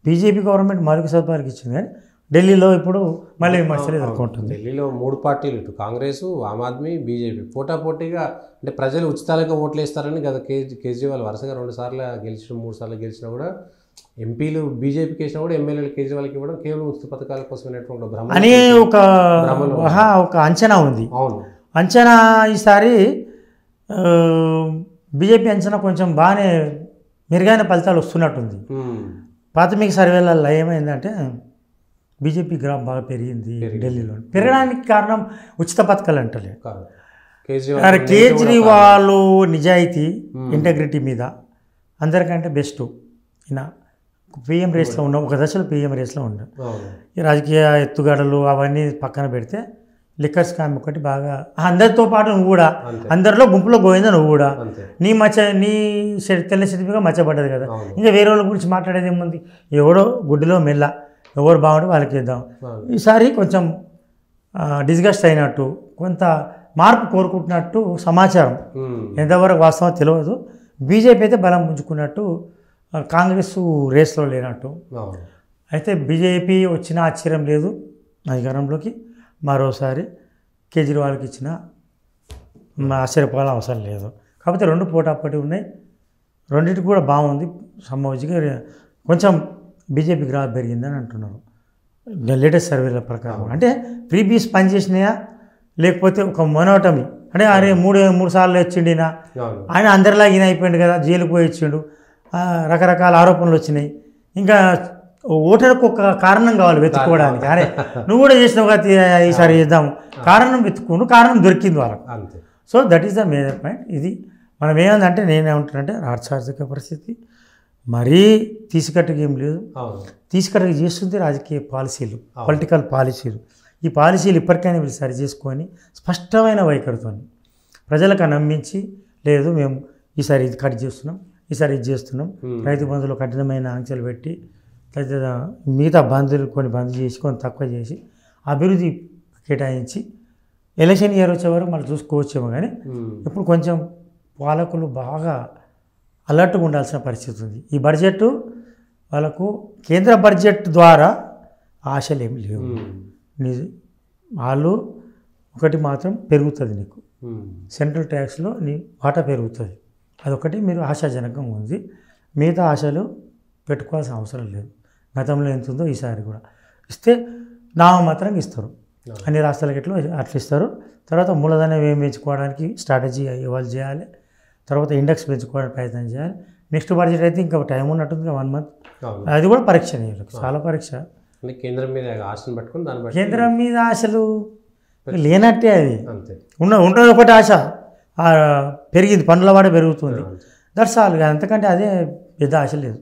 BJP government మౌలిక సదుపాయాలకు ఇచ్చింది, కానీ ఢిల్లీలో ఇప్పుడు మళ్ళీ విమర్శలు ఎదుర్కొంటుంది. ఢిల్లీలో 3 పార్టీలు, ఇటు కాంగ్రెస్, ఆమ్ ఆద్మీ, బీజేపీ పోటాపోటీగా, అంటే ప్రజలు ఉచితాలుగా ఓట్లు వేస్తారని గత కేజ్రీవాల్ వరుసగా 2 సార్లు గెలిచిన 3 సార్లు గెలిచినా కూడా ఎంపీలు బీజేపీకి వేసినా కూడా ఎమ్మెల్యేలు కేజ్రీవాల్కి ఇవ్వడం కేవలం ఉచిత పథకాల కోసమైనటువంటి భ్రమ అని ఒక అంచనా ఉంది. అవును, అంచనా ఈసారి బీజేపీ అంచనా కొంచెం బాగానే మెరుగైన ఫలితాలు వస్తున్నట్టుంది. ప్రాథమిక సర్వేలలో ఏమైందంటే బీజేపీ గ్రాఫ్ బాగా పెరిగింది ఢిల్లీలో. పెరగడానికి కారణం ఉచిత పథకాలు అంటలే, కేజ్రీవాల్ నిజాయితీ ఇంటెగ్రిటీ మీద అందరికంటే బెస్ట్. ఈయన పిఎం రేస్లో ఉన్న ఒక దశలో పిఎం రేస్లో ఉన్నాడు. ఈ రాజకీయ ఎత్తుగడలు అవన్నీ పక్కన పెడితే లిక్కర్ స్కామ్ ఒకటి బాగా అందరితో పాటు నువ్వు కూడా అందరిలో గుంపులో పోయిందా నువ్వు కూడా నీ తెల్ల శిల్పిగా మచ్చబడ్డది కదా. ఇంకా వేరే వాళ్ళ గురించి మాట్లాడేది ఏముంది, ఎవడో గుడ్డిలో మెల్ల ఎవరు బాగుంటే వాళ్ళకి ఇద్దాం. ఈసారి కొంచెం డిస్గస్ట్ అయినట్టు, కొంత మార్పు కోరుకుంటున్నట్టు సమాచారం. ఎంతవరకు వాస్తవం తెలియదు. బీజేపీ అయితే బలం పుంజుకున్నట్టు, కాంగ్రెస్ రేస్లో లేనట్టు. అయితే బీజేపీ వచ్చిన ఆశ్చర్యం లేదు అధికారంలోకి. మరోసారి కేజ్రీవాల్కి ఇచ్చిన ఆశ్చర్యపోవాల్సిన అవసరం లేదు. కాకపోతే 2 పోటాపోటీ ఉన్నాయి, రెండింటికి కూడా బాగుంది. సమోజిగా కొంచెం బీజేపీ గ్రాఫ్ పెరిగిందని అంటున్నారు లేటెస్ట్ సర్వేల ప్రకారం. అంటే ప్రీబీస్ పనిచేసినాయా లేకపోతే ఒక మొనోటమీ, అంటే అరే 3 సార్లు వచ్చిండినా ఆయన అందరిలాగా ఈయన అయిపోయింది కదా, జైలుకు పోయి ఇచ్చిండు, రకరకాల ఆరోపణలు వచ్చినాయి. ఇంకా ఓటర్కు ఒక కారణం కావాలి వెతుక్కోవడానికి. అరే నువ్వు కూడా చేసినావు కదా ఈసారి చేద్దాం, కారణం వెతుక్కుంటూ కారణం దొరికింది వాళ్ళకు. So that is the major point. ఇది మనం ఏమందంటే నేనేమంటానంటే ఆర్థిక పరిస్థితి మరీ తీసికట్టుగా ఏం లేదు, తీసికట్టుగా చేస్తుంది రాజకీయ పాలసీలు, పొలిటికల్ పాలసీలు. ఈ పాలసీలు ఇప్పటికైనా వీళ్ళు సరి చేసుకొని స్పష్టమైన వైఖరితో ప్రజలకు నమ్మించి, లేదు మేము ఈసారి ఇది కట్ చేస్తున్నాం, ఈసారి ఇది చేస్తున్నాం, రైతు బంధువులు కఠినమైన ఆంక్షలు పెట్టి, మిగతా బంధువులు కొన్ని బంద్ చేసి కొన్ని తక్కువ చేసి అభివృద్ధి కేటాయించి ఎలక్షన్ ఇయర్ వచ్చే వరకు మళ్ళీ చూసుకోవచ్చేమో. కానీ ఇప్పుడు కొంచెం పాలకులు బాగా అలర్ట్గా ఉండాల్సిన పరిస్థితి ఉంది. ఈ బడ్జెట్ వాళ్ళకు కేంద్ర బడ్జెట్ ద్వారా ఆశలు ఏమి లేవు. వాళ్ళు ఒకటి మాత్రం పెరుగుతుంది, నీకు సెంట్రల్ ట్యాక్స్లో నీ వాటా పెరుగుతుంది, అదొకటి మీరు ఆశాజనకంగా ఉంది. మిగతా ఆశలు పెట్టుకోవాల్సిన అవసరం లేదు. గతంలో ఎంత ఉందో ఈసారి కూడా ఇస్తే నామమాత్రంగా ఇస్తారు. అన్ని రాష్ట్రాలకి అట్లా ఇస్తారు. తర్వాత మూలధనం ఏం పెంచుకోవడానికి స్ట్రాటజీ ఇవాల్వ్ చేయాలి. తర్వాత ఇండెక్స్ పెంచుకోవడానికి ప్రయత్నం చేయాలి. నెక్స్ట్ బడ్జెట్ అయితే ఇంకా టైం ఉన్నట్టుంది, 1 మంత్. అది కూడా పరీక్ష, చాలా పరీక్ష. కేంద్రం మీద ఆశను పట్టుకుని దాన్ని కేంద్రం మీద ఆశలు లేనట్టే. అది ఉంటుంది ఒకటి ఆశ, పెరిగింది, పన్నుల వాడే పెరుగుతుంది, దట్స్ ఆల్. అంతకంటే అదే పెద్ద ఆశ లేదు.